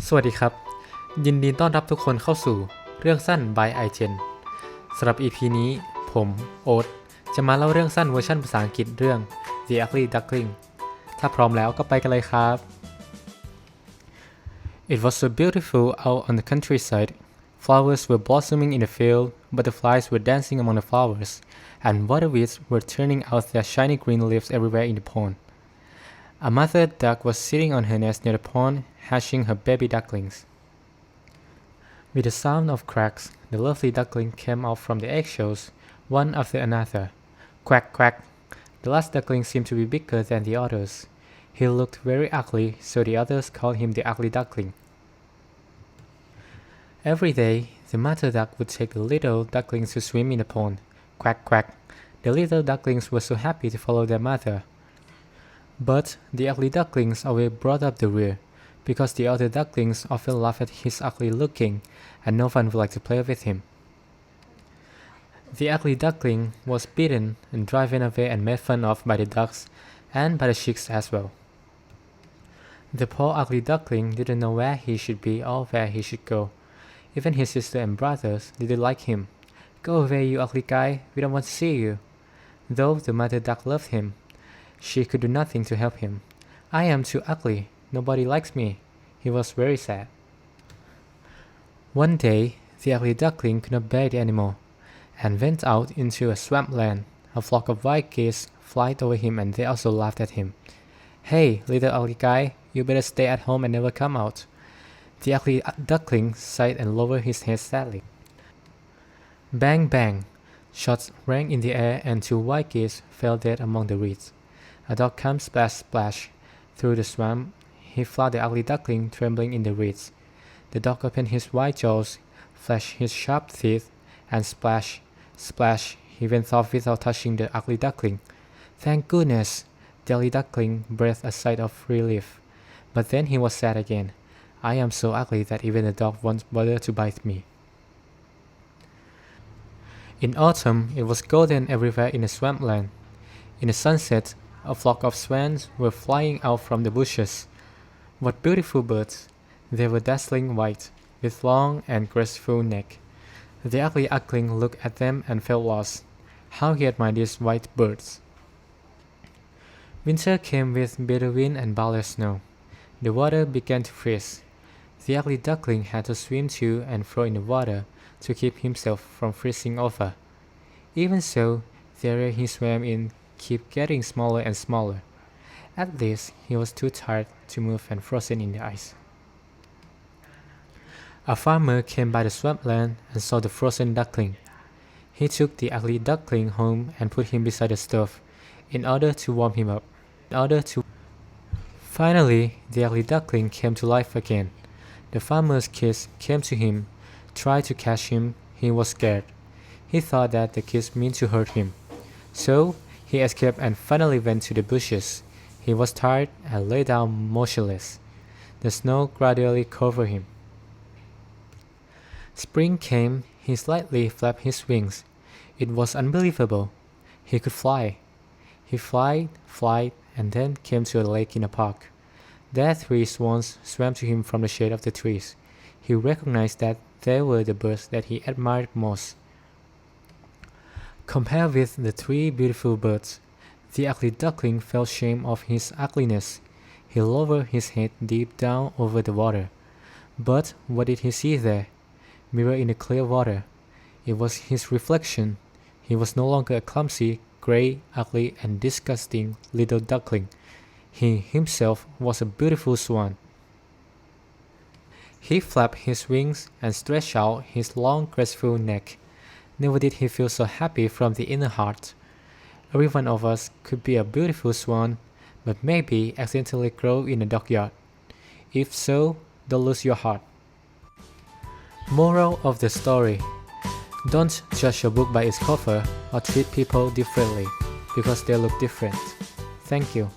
สวัสดีครับยินดีต้อนรับทุกคนเข้าสู่เรื่องสั้น by i g e n สำหรับ EP นี้ผมโอ๊ตจะมาเล่าเรื่องสั้นเวอร์ชันภาษาอังกฤษเรื่อง The Ugly Duckling ถ้าพร้อมแล้วก็ไปกันเลยครับ It was so beautiful out on the countryside. Flowers were blossoming in the field, butterflies were dancing among the flowers, and waterweeds were turning out their shiny green leaves everywhere in the pond. A mother duck was sitting on her nest near the pond, hatching her baby ducklings. With a sound of cracks, the lovely duckling came out from the eggshells, one after another. Quack, quack. The last duckling seemed to be bigger than the others. He looked very ugly, so the others called him the ugly duckling. Every day, the mother duck would take the little ducklings to swim in the pond. Quack, quack. The little ducklings were so happy to follow their mother. But the ugly ducklings always brought up the rear, because the other ducklings often laughed at his ugly looking, and no one would like to play with him. The ugly duckling was beaten and driven away and made fun of by the ducks and by the chicks as well. The poor ugly duckling didn't know where he should be or where he should go. Even his sister and brothers didn't like him. Go away, you ugly guy, we don't want to see you. Though the mother duck loved him, she could do nothing to help him. I am too ugly. Nobody likes me. He was very sad. One day, the ugly duckling could not bear it anymore, and went out into a swampland. A flock of white geese flew over him, and they also laughed at him. Hey, little ugly guy, you better stay at home and never come out. The ugly duckling sighed and lowered his head sadly. Bang, bang! Shots rang in the air, and two white geese fell dead among the reeds. A dog came splash, splash through the swamp. He flung the ugly duckling trembling in the reeds. The dog opened his wide jaws, flashed his sharp teeth, and splash, splash, he went off without touching the ugly duckling. Thank goodness! The ugly duckling breathed a sigh of relief. But then he was sad again. I am so ugly that even the dog won't bother to bite me. In autumn, it was golden everywhere in the swampland. In the sunset, a flock of swans were flying out from the bushes. What beautiful birds! They were dazzling white, with long and graceful neck. The ugly duckling looked at them and felt lost. How he admired these white birds! Winter came with bitter wind and bitter snow. The water began to freeze. The ugly duckling had to swim to and fro in the water to keep himself from freezing over. Even so, the area he swam in kept getting smaller and smaller. At least, he was too tired to move and frozen in the ice. A farmer came by the swampland and saw the frozen duckling. He took the ugly duckling home and put him beside the stove in order to warm him up. Finally, the ugly duckling came to life again. The farmer's kids came to him, tried to catch him. He was scared. He thought that the kids meant to hurt him. So, he escaped and finally went to the bushes. He was tired and lay down motionless. The snow gradually covered him. Spring came. He slightly flapped his wings. It was unbelievable. He could fly. He flied, and then came to a lake in a park. There 3 swans swam to him from the shade of the trees. He recognized that they were the birds that he admired most. Compared with the 3 beautiful birds, the ugly duckling felt shame of his ugliness. He lowered his head deep down over the water. But what did he see there? Mirrored in the clear water. It was his reflection. He was no longer a clumsy, gray, ugly, and disgusting little duckling. He himself was a beautiful swan. He flapped his wings and stretched out his long, graceful neck. Never did he feel so happy from the inner heart. Every one of us could be a beautiful swan, but maybe accidentally grow in a dockyard. If so, don't lose your heart. Moral of the story: don't judge a book by its cover or treat people differently because they look different. Thank you.